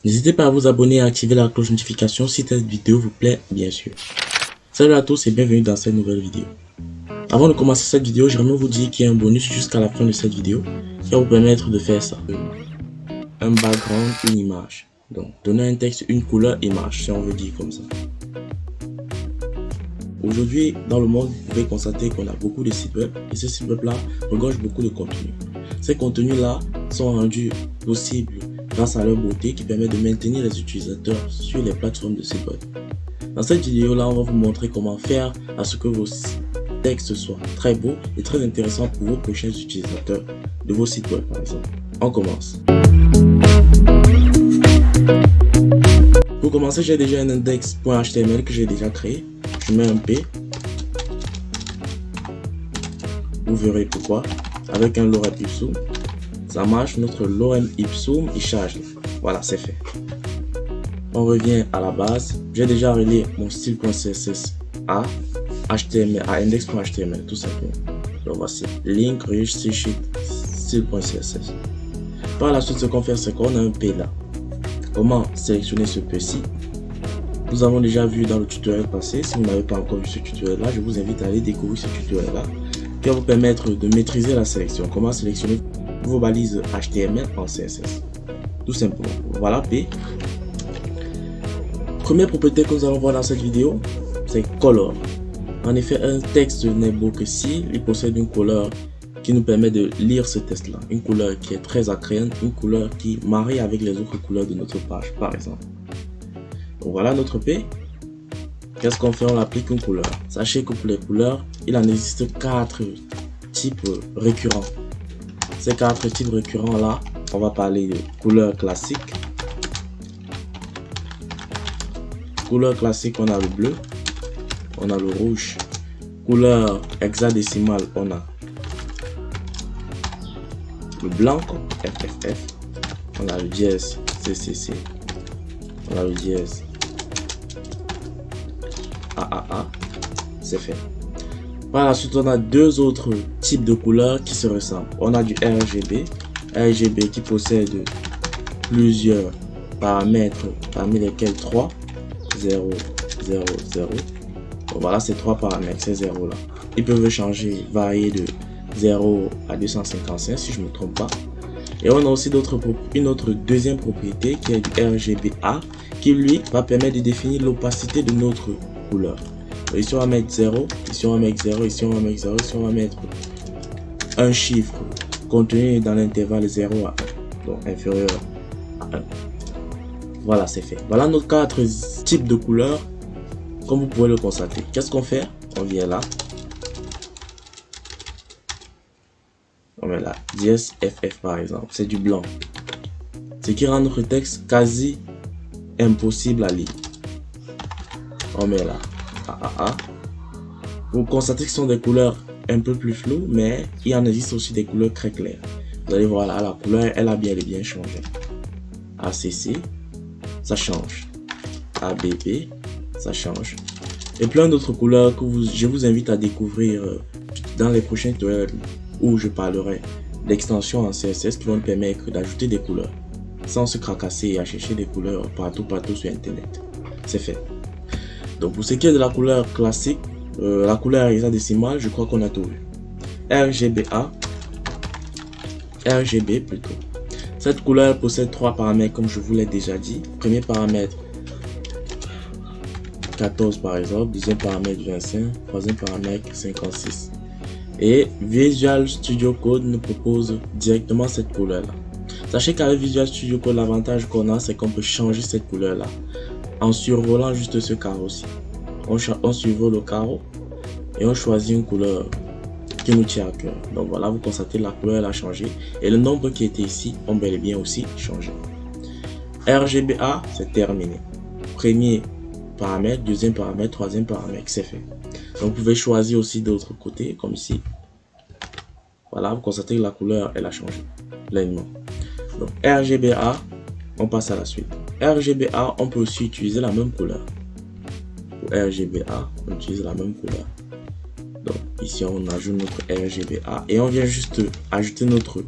N'hésitez pas à vous abonner et à activer la cloche de notification si cette vidéo vous plaît, bien sûr. Salut à tous et bienvenue dans cette nouvelle vidéo. Avant de commencer cette vidéo, j'aimerais vous dire qu'il y a un bonus jusqu'à la fin de cette vidéo qui va vous permettre de faire ça. Un background, une image. Donc, donner un texte, une couleur, image, si on veut dire comme ça. Aujourd'hui, dans le monde, vous pouvez constater qu'on a beaucoup de sites web et ces sites web là regorgent beaucoup de contenu. Ces contenus là sont rendus possibles grâce à leur beauté qui permet de maintenir les utilisateurs sur les plateformes de sites web. Dans cette vidéo là, on va vous montrer comment faire à ce que vos textes soient très beaux et très intéressants pour vos prochains utilisateurs de vos sites web par exemple. On commence. Pour commencer, j'ai déjà un index.html que j'ai déjà créé. Je mets un P. Vous verrez pourquoi. Avec un lorem ipsum, ça marche. Notre lorem ipsum, il charge. Voilà, c'est fait. On revient à la base. J'ai déjà relié mon style.css à HTML, à index.html, tout simplement. Donc voici link rich style.css. Par la suite, ce qu'on fait, c'est qu'on a un P là. Comment sélectionner ce P-ci? Nous avons déjà vu dans le tutoriel passé. Si vous n'avez pas encore vu ce tutoriel là, je vous invite à aller découvrir ce tutoriel là qui va vous permettre de maîtriser la sélection. Comment sélectionner vos balises HTML en CSS. Tout simplement. Voilà P. Première propriété que nous allons voir dans cette vidéo, c'est color. En effet, un texte n'est beau que s'il possède une couleur qui nous permet de lire ce texte là. Une couleur qui est très attrayante, une couleur qui marie avec les autres couleurs de notre page par exemple. Donc voilà notre P. Qu'est-ce qu'on fait? On applique une couleur. Sachez que pour les couleurs, il en existe 4 types récurrents. Ces 4 types récurrents là, on va parler de couleur classique. Couleur classique, on a le bleu, on a le rouge. Couleur hexadécimale, on a le blanc, FFF. On a le dièse, CCC. On a le dièse, AAA. C'est fait. Par la suite, on a 2 autres types de couleurs qui se ressemblent. On a du RGB. RGB qui possède plusieurs paramètres, parmi lesquels 3, 0, 0, 0. Donc voilà ces 3 paramètres, ces 0 là. Ils peuvent changer, varier de 0 à 255 si je ne me trompe pas. Et on a aussi une autre deuxième propriété qui est du RGBA qui lui va permettre de définir l'opacité de notre couleur. Donc ici on va mettre 0, ici on va mettre 0, ici on va mettre 0, ici on va mettre un chiffre contenu dans l'intervalle 0 à 1, donc inférieur à 1. Voilà, c'est fait. Voilà nos 4 types de couleurs comme vous pouvez le constater. Qu'est-ce qu'on fait? On vient là. On met là, dièse FF par exemple, c'est du blanc. Ce qui rend notre texte quasi impossible à lire. On met là, AAA. Vous constatez que ce sont des couleurs un peu plus floues, mais il en existe aussi des couleurs très claires. Vous allez voir là, la couleur, elle a bien changé. ACC, ça change. ABP, ça change. Et plein d'autres couleurs que je vous invite à découvrir dans les prochains tutoriels où je parlerai d'extensions en CSS qui vont nous permettre d'ajouter des couleurs sans se cracasser et à chercher des couleurs partout sur internet. C'est fait. Donc pour ce qui est de la couleur classique, la couleur hexadécimale, je crois qu'on a tout vu. RGB plutôt. Cette couleur possède 3 paramètres comme je vous l'ai déjà dit. Premier paramètre 14 par exemple, deuxième paramètre 25, troisième paramètre 56. Et Visual Studio Code nous propose directement cette couleur là. Sachez qu'avec Visual Studio Code, l'avantage qu'on a, c'est qu'on peut changer cette couleur là en survolant juste ce carreau-ci. On survole le carreau et on choisit une couleur qui nous tient à cœur. Donc voilà, vous constatez la couleur elle a changé et le nombre qui était ici ont bel et bien aussi changé. RGBA, c'est terminé. Premier paramètre, deuxième paramètre, troisième paramètre, c'est fait. Donc vous pouvez choisir aussi d'autres côtés comme ici. Voilà, vous constatez que la couleur elle a changé pleinement. Donc RGBA, on passe à la suite. RGBA, on peut aussi utiliser la même couleur. Pour RGBA, on utilise la même couleur. Donc ici on ajoute notre RGBA et on vient juste ajouter notre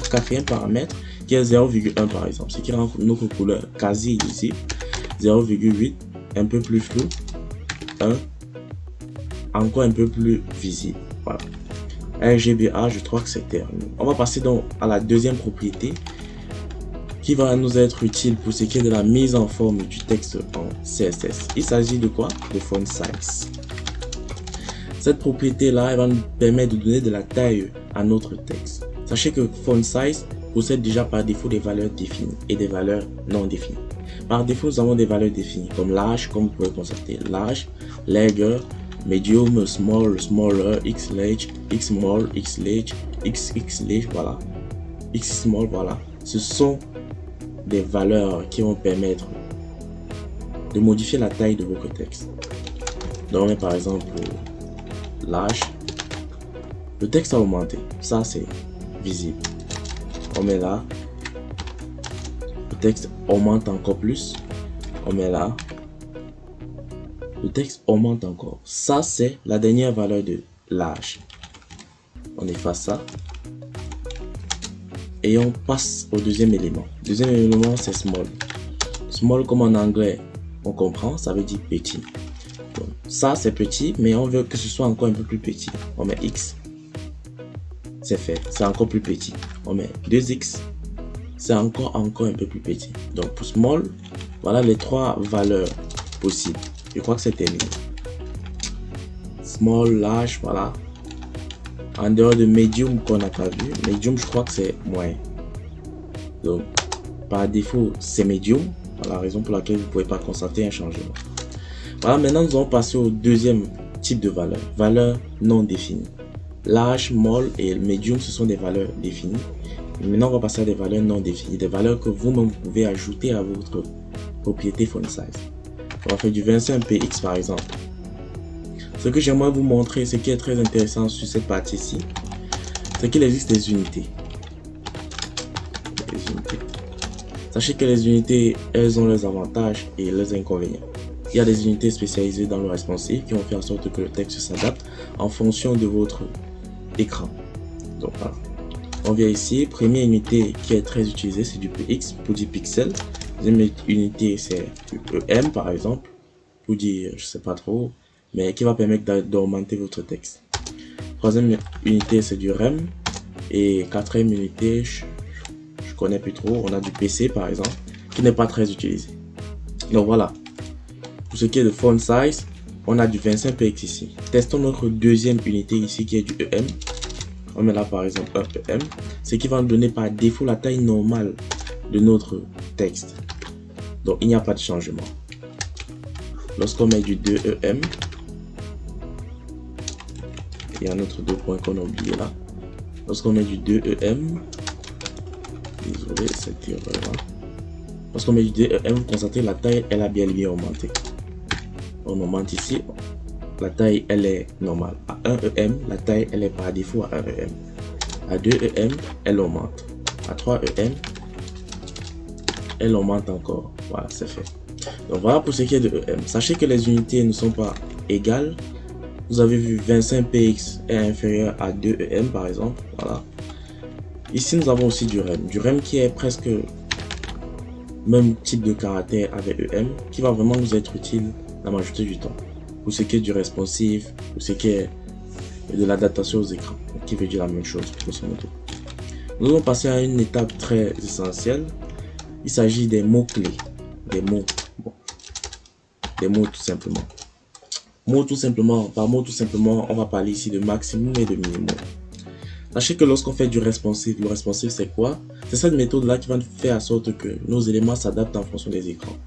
quatrième paramètre qui est 0,1 par exemple, ce qui rend notre couleur quasi illisible. 0,8, un peu plus flou. 1, encore un peu plus visible. Voilà. RGBA, je crois que c'est terminé. On va passer donc à la deuxième propriété qui va nous être utile pour ce qui est de la mise en forme du texte en CSS. Il s'agit de quoi? De font size. Cette propriété-là, elle va nous permettre de donner de la taille à notre texte. Sachez que font size possède déjà par défaut des valeurs définies et des valeurs non définies. Par défaut, nous avons des valeurs définies comme large, comme vous pouvez constater, large, larger, medium, small, smaller, x large, x small, x large, xx large, voilà, x small, voilà. Ce sont des valeurs qui vont permettre de modifier la taille de votre texte. Donc, on met par exemple large, le texte a augmenté, ça c'est visible. On met là, le texte augmente encore plus, on met là, le texte augmente encore. Ça c'est la dernière valeur de large. On efface ça et on passe au deuxième élément. Le deuxième élément c'est small. Small comme en anglais on comprend, ça veut dire petit. Donc, ça c'est petit, mais on veut que ce soit encore un peu plus petit. On met X, c'est fait, c'est encore plus petit. On met 2X, c'est encore un peu plus petit. Donc pour small, voilà les trois valeurs possibles. Je crois que c'est terminé. Small, large, voilà. En dehors de medium qu'on n'a pas vu, medium je crois que c'est moyen. Donc par défaut c'est medium, la raison pour laquelle vous ne pouvez pas constater un changement. Voilà, maintenant nous allons passer au deuxième type de valeur, valeur non définie. Large, small et medium ce sont des valeurs définies. Maintenant on va passer à des valeurs non définies, des valeurs que vous-même pouvez ajouter à votre propriété font size. On va faire du 25px par exemple. Ce que j'aimerais vous montrer, ce qui est très intéressant sur cette partie-ci, c'est qu'il existe des unités. Sachez que les unités, elles ont leurs avantages et leurs inconvénients. Il y a des unités spécialisées dans le responsive qui vont faire en sorte que le texte s'adapte en fonction de votre écran. Donc voilà. On vient ici, première unité qui est très utilisée, c'est du px pour dire pixel. Deuxième unité c'est em par exemple, pour dire je sais pas trop, mais qui va permettre d'augmenter votre texte. Troisième unité c'est du rem et quatrième unité je connais plus trop, on a du pc par exemple qui n'est pas très utilisé. Donc voilà, pour ce qui est de font size, on a du 25px ici. Testons notre deuxième unité ici qui est du em. On met là par exemple un em, ce qui va nous donner par défaut la taille normale de notre texte. Donc il n'y a pas de changement. Lorsqu'on met du 2em, il y a notre deux points qu'on a oublié là. Lorsqu'on met du 2em, désolé cette erreur là. Lorsqu'on met du 2em, vous constatez la taille elle a bien augmenté. On augmente ici, la taille elle est normale. À 1em, la taille elle est par défaut à 1em. À 2em, elle augmente. À 3em, elle augmente encore. Voilà, c'est fait. Donc voilà pour ce qui est de em. Sachez que les unités ne sont pas égales. Vous avez vu 25px est inférieur à 2em par exemple. Voilà. Ici nous avons aussi du rem. Du rem qui est presque même type de caractère avec em, qui va vraiment nous être utile la majorité du temps. Pour ce qui est du responsive, pour ce qui est de l'adaptation aux écrans, qui veut dire la même chose grosso modo. Nous allons passer à une étape très essentielle. Il s'agit des mots-clés, des mots, bon, des mots tout simplement. Mots tout simplement, par mot tout simplement, on va parler ici de maximum et de minimum. Sachez que lorsqu'on fait du responsive, le responsive c'est quoi? C'est cette méthode là qui va faire en sorte que nos éléments s'adaptent en fonction des écrans.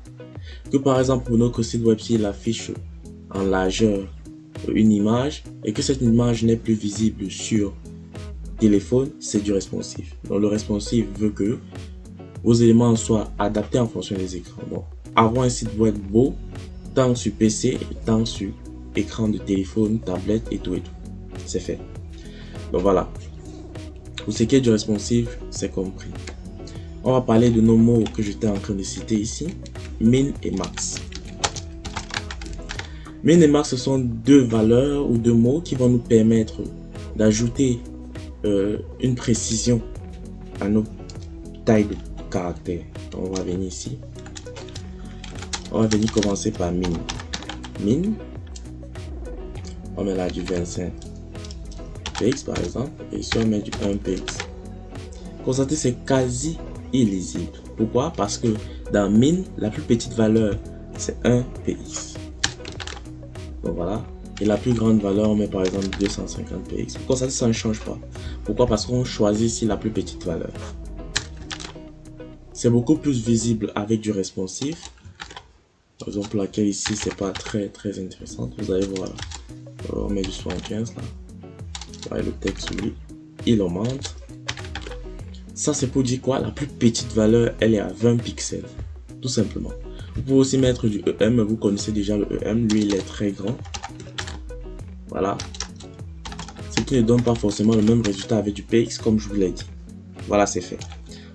Que par exemple pour notre site web, s'il affiche en largeur une image et que cette image n'est plus visible sur téléphone, c'est du responsive. Donc le responsive veut que vos éléments soient adaptés en fonction des écrans. Donc avoir un site web beau, tant sur PC, tant sur écran de téléphone, tablette et tout. C'est fait. Donc voilà. Pour ce qui est du responsive, c'est compris. On va parler de nos mots que j'étais en train de citer ici, min et max. Min et max, ce sont deux valeurs ou deux mots qui vont nous permettre d'ajouter une précision à nos taille de caractère. Donc, on va venir ici. On va venir commencer par min. Min. On met là du 25 px par exemple. Et ici, on met du 1 px. Constatez, c'est quasi illisible. Pourquoi? Parce que dans min, la plus petite valeur, c'est 1 px. Donc voilà. Et la plus grande valeur, on met par exemple 250 px. Pour constater, ça ne change pas. Pourquoi? Parce qu'on choisit ici la plus petite valeur. C'est beaucoup plus visible avec du responsive. Par exemple, laquelle ici, c'est pas très intéressant. Vous allez voir. On met du 75 là. Ouais, le texte, lui, il augmente. Ça, c'est pour dire quoi? La plus petite valeur, elle est à 20 pixels. Tout simplement. Vous pouvez aussi mettre du EM. Vous connaissez déjà le EM. Lui, il est très grand. Voilà. Ce qui ne donne pas forcément le même résultat avec du PX, comme je vous l'ai dit. Voilà, c'est fait.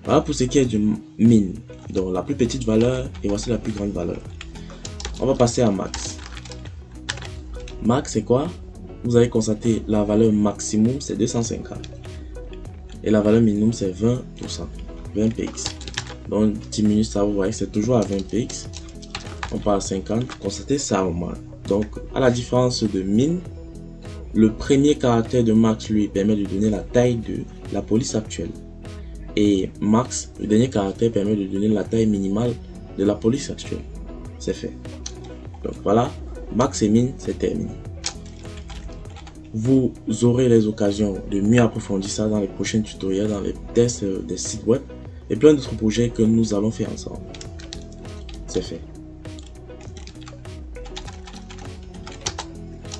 Voilà pour ce qui est du min. Donc, la plus petite valeur, et voici la plus grande valeur. On va passer à max. Max, c'est quoi? Vous allez constater la valeur maximum, c'est 250. Et la valeur minimum, c'est 20%. 20 px. Donc, diminue ça, vous voyez, c'est toujours à 20 px. On part à 50. Constatez ça au moins. Donc, à la différence de min, le premier caractère de max, lui, permet de donner la taille de la police actuelle. Et max, le dernier caractère, permet de donner la taille minimale de la police actuelle. C'est fait. Donc voilà, max et min, c'est terminé. Vous aurez les occasions de mieux approfondir ça dans les prochains tutoriels, dans les tests des sites web et plein d'autres projets que nous allons faire ensemble. C'est fait.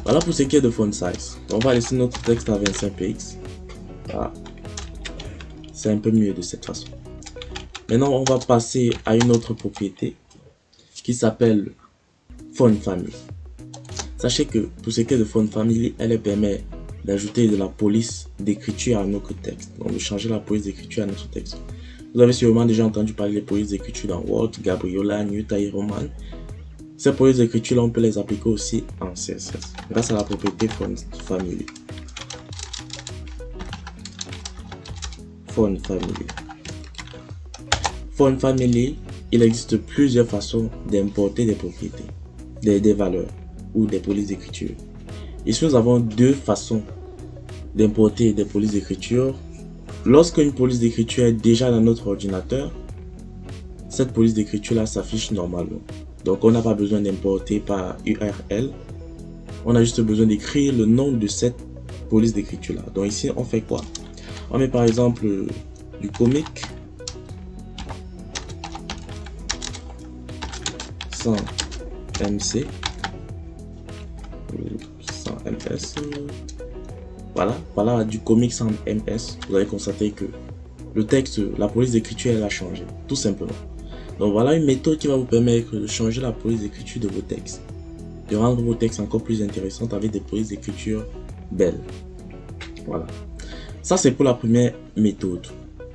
Voilà pour ce qui est de font size. On va laisser notre texte à 25 px. Voilà. C'est un peu mieux de cette façon. Maintenant, on va passer à une autre propriété qui s'appelle font family. Sachez que pour ce qui est de font family, elle permet d'ajouter de la police d'écriture à notre texte. Donc de changer la police d'écriture à notre texte. Vous avez sûrement déjà entendu parler des polices d'écriture dans Word, Gabriola, Newtai, Roman. Ces polices d'écriture, on peut les appliquer aussi en CSS grâce à la propriété font family. Font family. Font family, il existe plusieurs façons d'importer des propriétés, des valeurs ou des polices d'écriture. Ici, nous avons deux façons d'importer des polices d'écriture. Lorsque une police d'écriture est déjà dans notre ordinateur, cette police d'écriture là s'affiche normalement. Donc, on n'a pas besoin d'importer par URL. On a juste besoin d'écrire le nom de cette police d'écriture là. Donc ici, on fait quoi? On met par exemple du comic sans MC. Sans MS. Voilà du comic sans MS. Vous allez constater que le texte, la police d'écriture, elle a changé, tout simplement. Donc voilà une méthode qui va vous permettre de changer la police d'écriture de vos textes, de rendre vos textes encore plus intéressants avec des polices d'écriture belles. Voilà. Ça c'est pour la première méthode.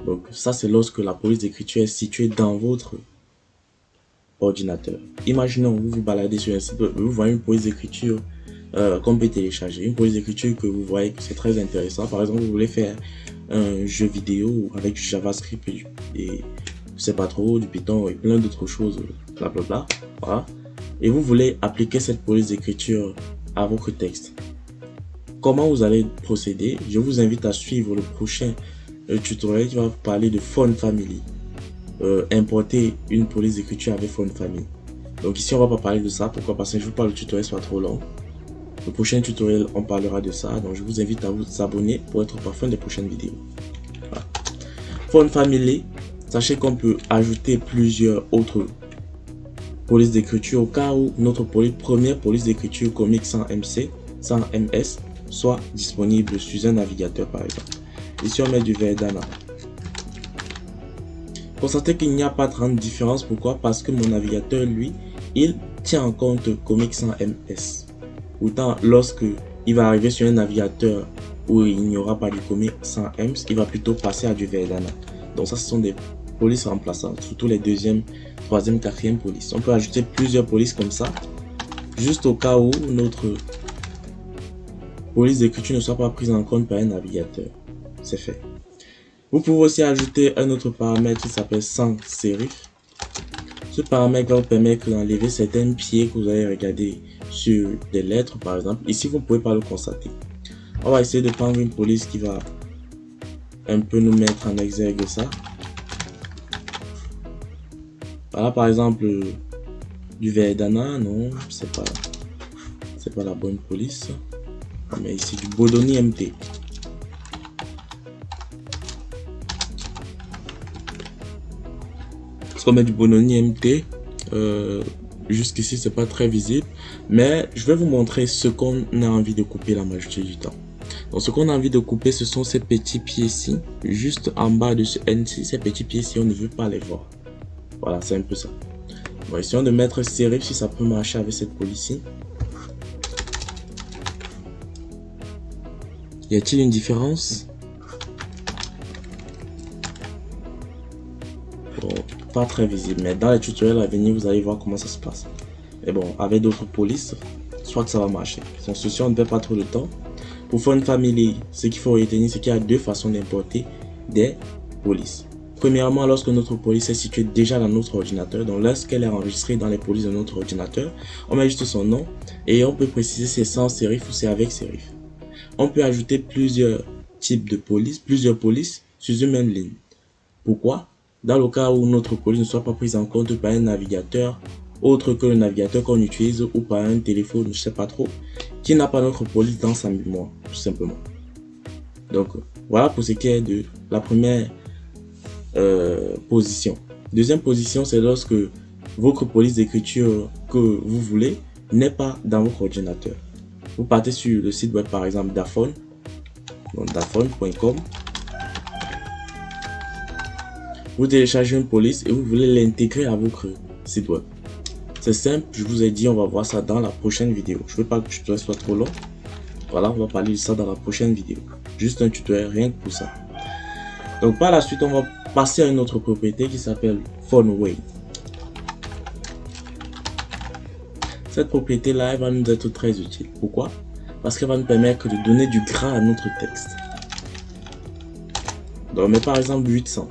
Donc ça c'est lorsque la police d'écriture est située dans votre ordinateur. Imaginons vous vous baladez sur un site, vous voyez une police d'écriture qu'on peut télécharger, une police d'écriture que vous voyez que c'est très intéressant. Par exemple, vous voulez faire un jeu vidéo avec du JavaScript et je sais pas trop, du Python et plein d'autres choses, blablabla. Voilà. Et vous voulez appliquer cette police d'écriture à votre texte. Comment vous allez procéder? Je vous invite à suivre le prochain tutoriel qui va vous parler de font family. Importer une police d'écriture avec font family. Donc ici on va pas parler de ça. Pourquoi? Parce que je veux pas le tutoriel soit trop long. Le prochain tutoriel on parlera de ça. Donc je vous invite à vous abonner pour être au parfum des prochaines vidéos. Voilà. Font family. Sachez qu'on peut ajouter plusieurs autres polices d'écriture au cas où notre première police d'écriture comic sans MC, sans MS, soit disponible sur un navigateur par exemple. Ici on met du Verdana. Constatez qu'il n'y a pas de grande différence. Pourquoi? Parce que mon navigateur, lui, il tient en compte comic sans MS. Autant lorsque il va arriver sur un navigateur où il n'y aura pas de comic sans MS, il va plutôt passer à du Verdana. Donc ça, ce sont des polices remplaçantes, surtout les deuxième, troisième, quatrième polices. On peut ajouter plusieurs polices comme ça, juste au cas où notre police d'écriture ne soit pas prise en compte par un navigateur. C'est fait. Vous pouvez aussi ajouter un autre paramètre qui s'appelle sans serif. Ce paramètre va vous permettre d'enlever certains pieds que vous allez regarder sur des lettres par exemple. Ici, vous ne pouvez pas le constater. On va essayer de prendre une police qui va un peu nous mettre en exergue ça. Voilà par exemple du Verdana, non, c'est pas la bonne police. Mais ici du Bodoni MT. Parce qu'on met du Bodoni MT, jusqu'ici c'est pas très visible, mais je vais vous montrer ce qu'on a envie de couper la majorité du temps. Donc ce qu'on a envie de couper, ce sont ces petits pieds-ci, juste en bas de ce N6, ces petits pieds-ci, on ne veut pas les voir. Voilà, c'est un peu ça. Bon, essayons de mettre serif si ça peut marcher avec cette police-ci. Y a-t-il une différence? Bon, pas très visible, mais dans les tutoriels à venir, vous allez voir comment ça se passe. Et bon, avec d'autres polices, soit que ça va marcher. Sans ceci, on ne perd pas trop de temps. Pour Fun Family, ce qu'il faut retenir, c'est qu'il y a deux façons d'importer des polices. Premièrement, lorsque notre police est située déjà dans notre ordinateur, donc lorsqu'elle est enregistrée dans les polices de notre ordinateur, on met juste son nom et on peut préciser si c'est sans serif ou c'est avec serif. On peut ajouter plusieurs types de polices, plusieurs polices sur une même ligne. Pourquoi? Dans le cas où notre police ne soit pas prise en compte par un navigateur autre que le navigateur qu'on utilise ou par un téléphone, je ne sais pas trop, qui n'a pas notre police dans sa mémoire, tout simplement. Donc voilà pour ce qui est de la première position. Deuxième position, c'est lorsque votre police d'écriture que vous voulez n'est pas dans votre ordinateur. Vous partez sur le site web par exemple d'Afon, donc dafon.com. Vous téléchargez une police et vous voulez l'intégrer à votre site web. C'est simple, je vous ai dit, on va voir ça dans la prochaine vidéo. Je ne veux pas que le tutoriel soit trop long. Voilà, on va parler de ça dans la prochaine vidéo. Juste un tutoriel, rien que pour ça. Donc par la suite, on va passer à une autre propriété qui s'appelle FontWeight. Cette propriété-là, elle va nous être très utile. Pourquoi? Parce qu'elle va nous permettre de donner du gras à notre texte. Donc, mais par exemple 800.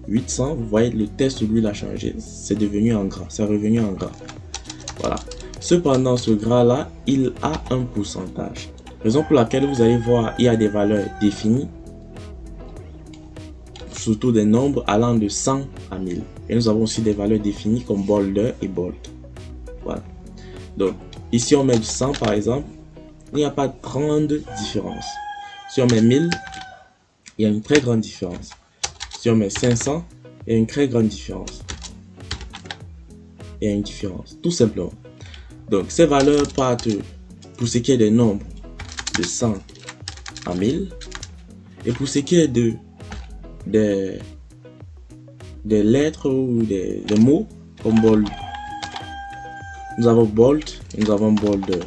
800, vous voyez, le texte, lui, il a changé. C'est devenu en gras. C'est revenu en gras. Voilà. Cependant, ce gras-là, il a un pourcentage. Raison pour laquelle vous allez voir, il y a des valeurs définies. Surtout des nombres allant de 100 à 1000. Et nous avons aussi des valeurs définies comme bolder et bold. Voilà. Donc, ici, on met du 100 par exemple. Il n'y a pas de grande différence. Si on met 1000, il y a une très grande différence. Si on met 500, il y a une très grande différence. Il y a une différence, tout simplement. Donc, ces valeurs partent pour ce qui est des nombres de 100 à 1000. Et pour ce qui est des lettres ou des mots comme bold, nous avons bold et nous avons bolder.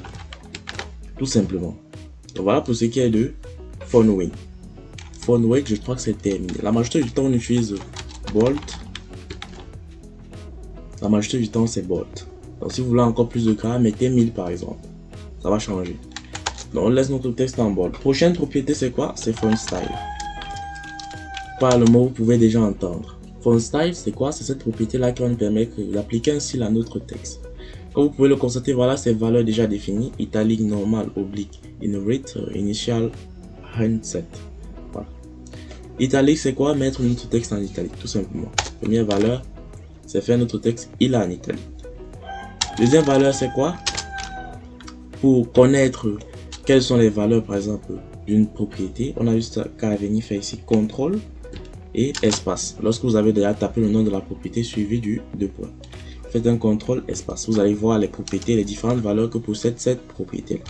Tout simplement. Donc voilà pour ce qui est de FontWeight. FontWeight, je crois que c'est terminé. La majorité du temps, on utilise bold. La majorité du temps, c'est bold. Donc si vous voulez encore plus de gras, mettez 1000 par exemple. Ça va changer. Donc on laisse notre texte en bold. Prochaine propriété, c'est quoi? C'est FontStyle. Par le mot, vous pouvez déjà entendre. FontStyle, c'est quoi? C'est cette propriété-là qui va nous permettre d'appliquer un style à notre texte. Comme vous pouvez le constater, voilà ces valeurs déjà définies. Italique, normal, oblique, innovate, initial, handset. Voilà. Italique, c'est quoi? Mettre notre texte en italique, tout simplement. Première valeur, c'est faire notre texte, il est en italique. Deuxième valeur, c'est quoi? Pour connaître quelles sont les valeurs, par exemple, d'une propriété, on a juste qu'à venir faire ici CTRL et espace. Lorsque vous avez déjà tapé le nom de la propriété suivi du 2 points. Faites un CTRL espace. Vous allez voir les propriétés, les différentes valeurs que possède cette propriété-là.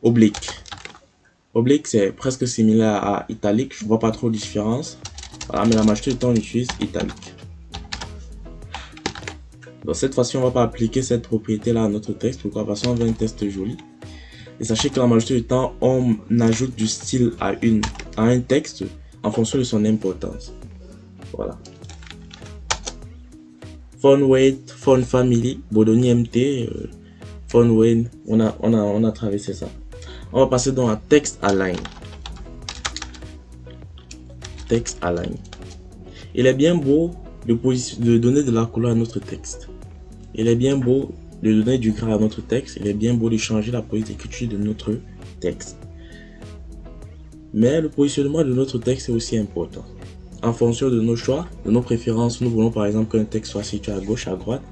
Oblique. Oblique, c'est presque similaire à italique. Je ne vois pas trop de différence. Voilà, mais la majorité du temps, on utilise italique. Donc cette fois-ci, on ne va pas appliquer cette propriété-là à notre texte. Pourquoi? Parce qu'on veut un texte joli. Et sachez que la majorité du temps, on ajoute du style à un texte en fonction de son importance. Voilà. FontWeight, Font Family, Bodoni MT, FontWeight, on a traversé ça. On va passer donc à Text Align. text align. Il est bien beau de donner de la couleur à notre texte. Il est bien beau de donner du gras à notre texte. Il est bien beau de changer la police d'écriture de notre texte. Mais le positionnement de notre texte est aussi important. En fonction de nos choix, de nos préférences, nous voulons par exemple qu'un texte soit situé à gauche, à droite,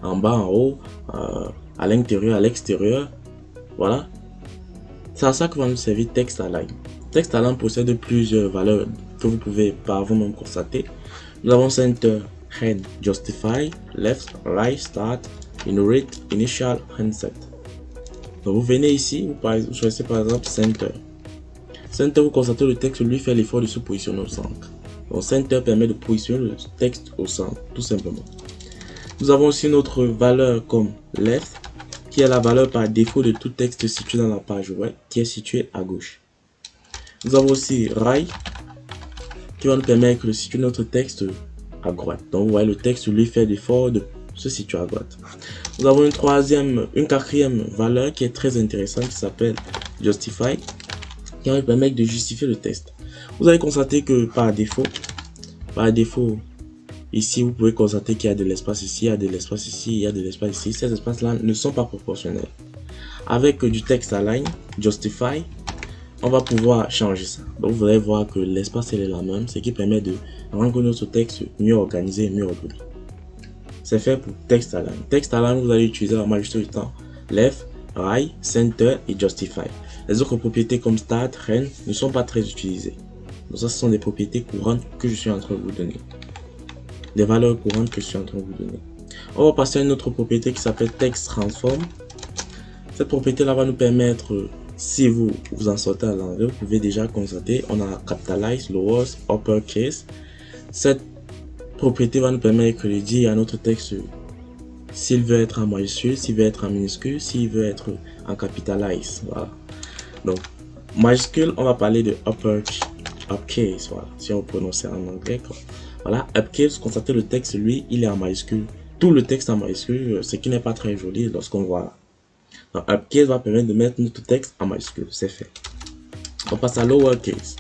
en bas, en haut, à l'intérieur, à l'extérieur. Voilà. C'est à ça que va nous servir text align. Text align possède plusieurs valeurs que vous pouvez par vous-même constater. Nous avons center, head, justify, left, right, start, enumerate, initial, and set. Donc vous venez ici, vous choisissez par exemple center. Center, vous constatez le texte lui fait l'effort de se positionner au centre. Donc center permet de positionner le texte au centre, tout simplement. Nous avons aussi notre valeur comme left, qui est la valeur par défaut de tout texte situé dans la page web, qui est situé à gauche. Nous avons aussi right, qui va nous permettre de situer notre texte à droite. Donc vous voyez, le texte lui fait l'effort de se situer à droite. Nous avons une quatrième valeur qui est très intéressante, qui s'appelle justify, qui va nous permettre de justifier le texte. Vous allez constater que par défaut, ici vous pouvez constater qu'il y a de l'espace ici, il y a de l'espace ici, il y a de l'espace ici. Ces espaces-là ne sont pas proportionnels. Avec du text align, justify, on va pouvoir changer ça. Donc vous allez voir que l'espace est la même, ce qui permet de rendre notre texte mieux organisé et mieux ordonné. C'est fait pour text align. Text align, vous allez utiliser la majorité du temps left, right, center et justify. Les autres propriétés comme start, end ne sont pas très utilisées. Donc ça, ce sont des propriétés courantes que je suis en train de vous donner. Des valeurs courantes que je suis en train de vous donner. On va passer à une autre propriété qui s'appelle text transform. Cette propriété là va nous permettre, si vous en sortez à l'anglais, vous pouvez déjà constater, on a capitalize, lowercase, uppercase. Cette propriété va nous permettre de dire à notre texte s'il veut être en majuscule, s'il veut être en minuscule, s'il veut être en capitalize. Voilà. Donc, majuscule, on va parler de uppercase, voilà, si on prononce en anglais. Quoi. Voilà, uppercase, constatez le texte, lui, il est en majuscule. Tout le texte en majuscule, ce qui n'est pas très joli lorsqu'on voit. Donc, uppercase va permettre de mettre notre texte en majuscule, c'est fait. On passe à lowercase.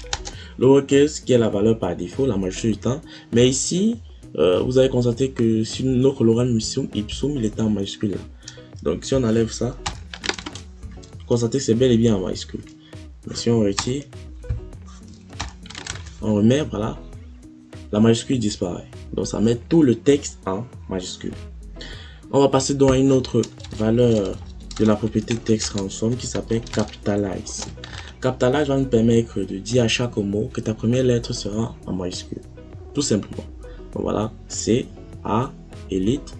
Lowercase, qui est la valeur par défaut, la majorité du temps. Mais ici, vous allez constater que si notre lorem ipsum, il est en majuscule là. Donc, si on enlève ça, constatez que c'est bel et bien en majuscule. Mais si on retire, on remet, voilà, la majuscule disparaît. Donc ça met tout le texte en majuscule. On va passer donc à une autre valeur de la propriété text transform qui s'appelle capitalize. Capitalize va nous permettre de dire à chaque mot que ta première lettre sera en majuscule. Tout simplement. Donc voilà, C, A, élite,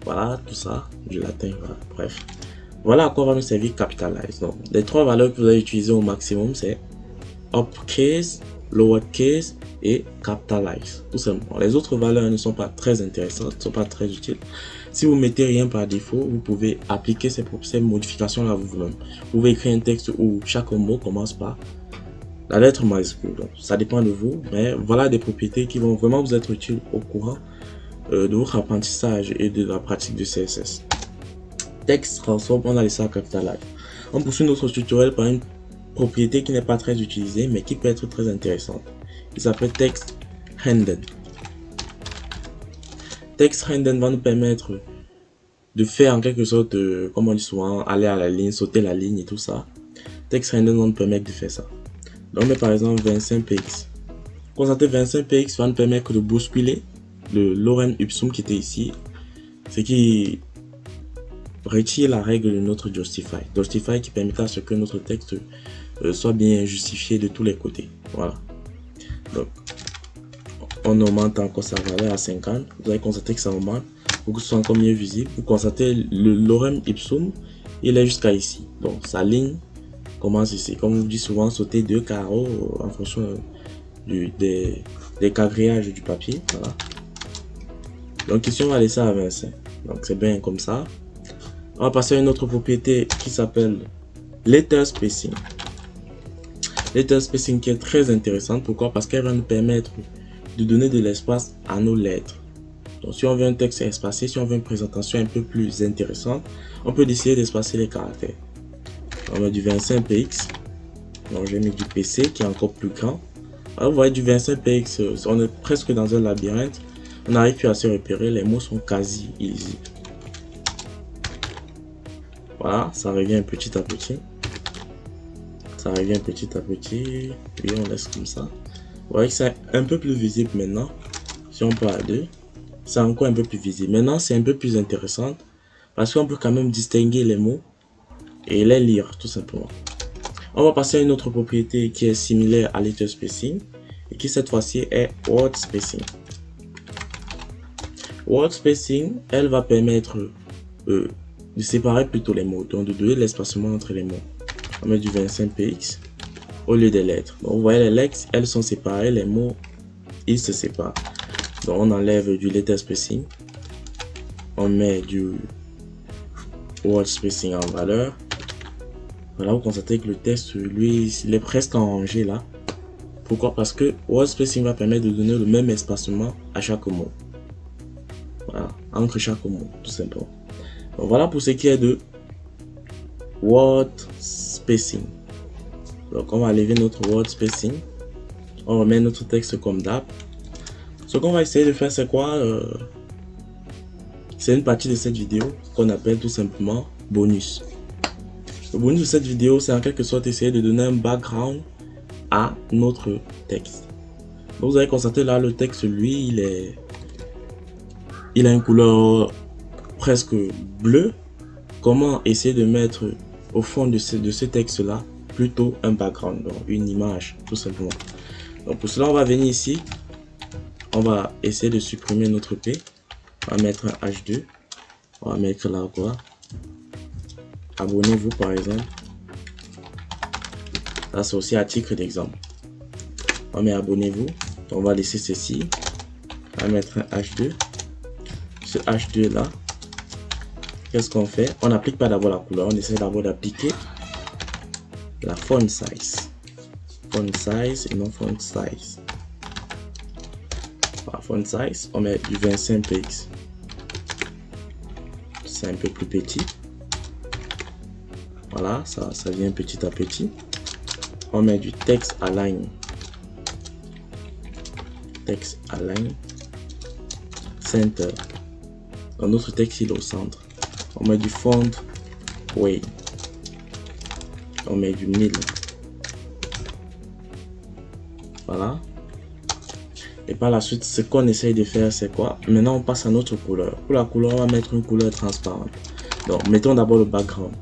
voilà, tout ça, du latin, voilà, bref. Voilà à quoi va nous servir capitalize. Donc, les trois valeurs que vous allez utiliser au maximum, c'est uppercase, lowercase et capitalize. Tout simplement. Les autres valeurs ne sont pas très intéressantes, ne sont pas très utiles. Si vous mettez rien par défaut, vous pouvez appliquer ces modifications-là vous-même. Vous pouvez écrire un texte où chaque mot commence par la lettre majuscule. Donc, ça dépend de vous, mais voilà des propriétés qui vont vraiment vous être utiles au courant de votre apprentissage et de la pratique du CSS. Text transform, on a laissé à capitalize. On poursuit notre tutoriel par une propriété qui n'est pas très utilisée mais qui peut être très intéressante. Il s'appelle text hidden. Text hidden va nous permettre de faire en quelque sorte, comme on dit souvent, aller à la ligne, sauter la ligne et tout ça. Text hidden va nous permettre de faire ça. Donc, on met par exemple 25px. Constatez 25px va nous permettre de bousculer le lorem ipsum qui était ici, ce qui retire la règle de notre justify. Justify qui permettra à ce que notre texte soit bien justifié de tous les côtés. Voilà. Donc, on augmente encore sa valeur à 50. Vous allez constater que ça augmente pour que ce soit encore mieux visible. Vous constatez le lorem ipsum, il est jusqu'à ici. Donc, sa ligne commence ici. Comme on vous dit souvent, sauter deux carreaux en fonction des quadrillages du papier. Voilà. Donc, ici, on va laisser à 25. Donc, c'est bien comme ça. On va passer à une autre propriété qui s'appelle letter spacing. Letter spacing qui est très intéressante. Pourquoi? Parce qu'elle va nous permettre de donner de l'espace à nos lettres. Donc si on veut un texte espacé, si on veut une présentation un peu plus intéressante, on peut décider d'espacer les caractères. On met du 25px. Donc je vais mettre du PC qui est encore plus grand. Alors, vous voyez du 25px, on est presque dans un labyrinthe. On n'arrive plus à se repérer, les mots sont quasi illisibles. Voilà, ça revient petit à petit. Ça revient petit à petit. Puis on laisse comme ça. Vous voyez que c'est un peu plus visible maintenant. Si on part à 2, c'est encore un peu plus visible. Maintenant, c'est un peu plus intéressant parce qu'on peut quand même distinguer les mots et les lire tout simplement. On va passer à une autre propriété qui est similaire à letter spacing et qui cette fois-ci est word spacing. Word spacing, elle va permettre de séparer plutôt les mots, donc de donner l'espacement entre les mots. On met du 25px au lieu des lettres. Donc vous voyez les lettres, elles sont séparées, les mots, ils se séparent. Donc on enlève du letter spacing, on met du word spacing en valeur. Voilà, vous constatez que le texte, lui, il est presque en rangée là. Pourquoi? Parce que word spacing va permettre de donner le même espacement à chaque mot. Voilà, entre chaque mot, tout simplement. Donc voilà pour ce qui est de word spacing. Donc on va lever notre word spacing. On remet notre texte comme d'hab. Ce qu'on va essayer de faire, c'est quoi? C'est une partie de cette vidéo qu'on appelle tout simplement bonus. Le bonus de cette vidéo, c'est en quelque sorte essayer de donner un background à notre texte. Donc vous avez constaté là, le texte, lui, il a une couleur presque bleue. Comment essayer de mettre au fond de ce texte-là plutôt un background, donc une image, tout simplement. Donc pour cela, on va venir ici. On va essayer de supprimer notre P. On va mettre un H2. On va mettre là quoi. Abonnez-vous par exemple. Là c'est aussi à titre d'exemple. On met abonnez-vous. On va laisser ceci. On va mettre un H2. Ce H2 là. Qu'est-ce qu'on fait? On n'applique pas d'abord la couleur. On essaie d'abord d'appliquer la font size. Font size et non font size. Voilà, font size. On met du 25px. C'est un peu plus petit. Voilà, ça vient petit à petit. On met du text align. Text align. Center. Dans notre texte, il est au centre. On met du font weight. On met du 1000. Voilà. Et par la suite, ce qu'on essaye de faire, c'est quoi? Maintenant, on passe à notre couleur. Pour la couleur, on va mettre une couleur transparente. Donc, mettons d'abord le background.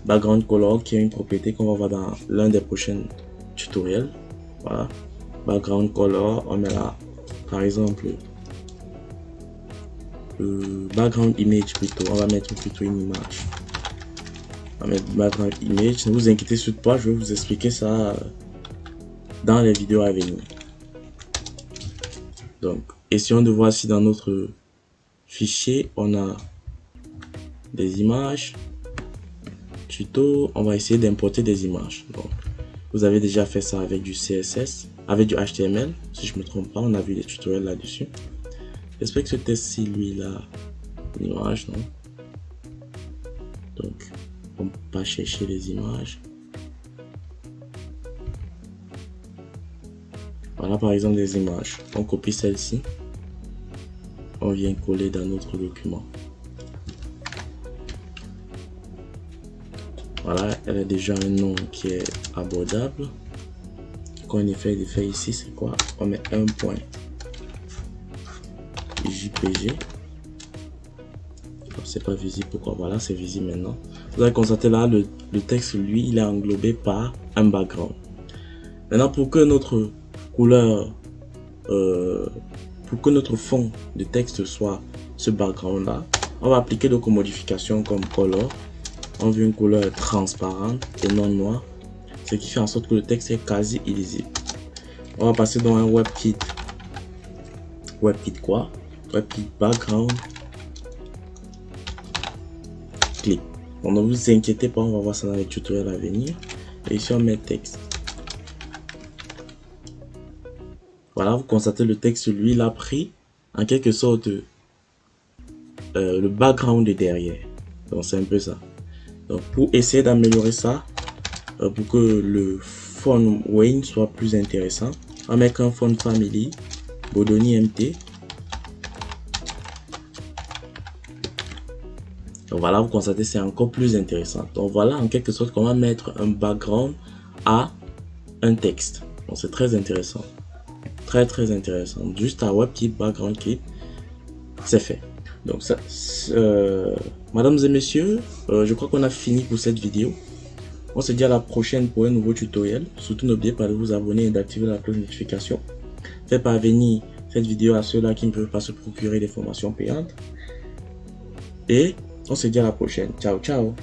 Background color, qui est une propriété qu'on va voir dans l'un des prochains tutoriels. Voilà. Background color, on met là, par exemple, background image plutôt. On va mettre plutôt une image. On va mettre background image. Ne vous inquiétez surtout pas, je vais vous expliquer ça dans les vidéos à venir. Donc, essayons de voir si dans notre fichier, on a des images. Tuto, on va essayer d'importer des images. Donc, vous avez déjà fait ça avec du CSS, avec du HTML, si je me trompe pas, on a vu des tutoriels là-dessus. J'espère que ce test-ci, lui, là, une image, non? Donc, on peut pas chercher les images. Voilà par exemple des images. On copie celle-ci. On vient coller dans notre document. Voilà, elle a déjà un nom qui est abordable. Qu'on essaie de faire ici, c'est quoi? On met un point JPG. C'est pas visible, pourquoi? Voilà, c'est visible maintenant. Vous allez constater là, le texte, lui, il est englobé par un background. Maintenant, pour que notre couleur, pour que notre fond de texte soit ce background là, on va appliquer d'autres modifications comme color. On veut une couleur transparente et non noire, ce qui fait en sorte que le texte est quasi illisible. On va passer dans un WebKit. WebKit quoi? WebKit background clip. Bon, ne vous inquiétez pas, on va voir ça dans les tutoriels à venir. Et ici on met texte. Voilà, vous constatez le texte, lui, il a pris en quelque sorte le background de derrière. Donc c'est un peu ça. Donc pour essayer d'améliorer ça, pour que le font weight soit plus intéressant, On met qu'un font family, Bodoni MT. Donc voilà, vous constatez, c'est encore plus intéressant. Donc voilà, en quelque sorte, comment mettre un background à un texte. Donc c'est très intéressant. Très intéressant. Juste un web kit, background kit, c'est fait. Donc ça, mesdames et messieurs, je crois qu'on a fini pour cette vidéo. On se dit à la prochaine pour un nouveau tutoriel. Surtout n'oubliez pas de vous abonner et d'activer la cloche de notification. Faites parvenir cette vidéo à ceux-là qui ne peuvent pas se procurer des formations payantes. Et on se dit à la prochaine. Ciao, ciao.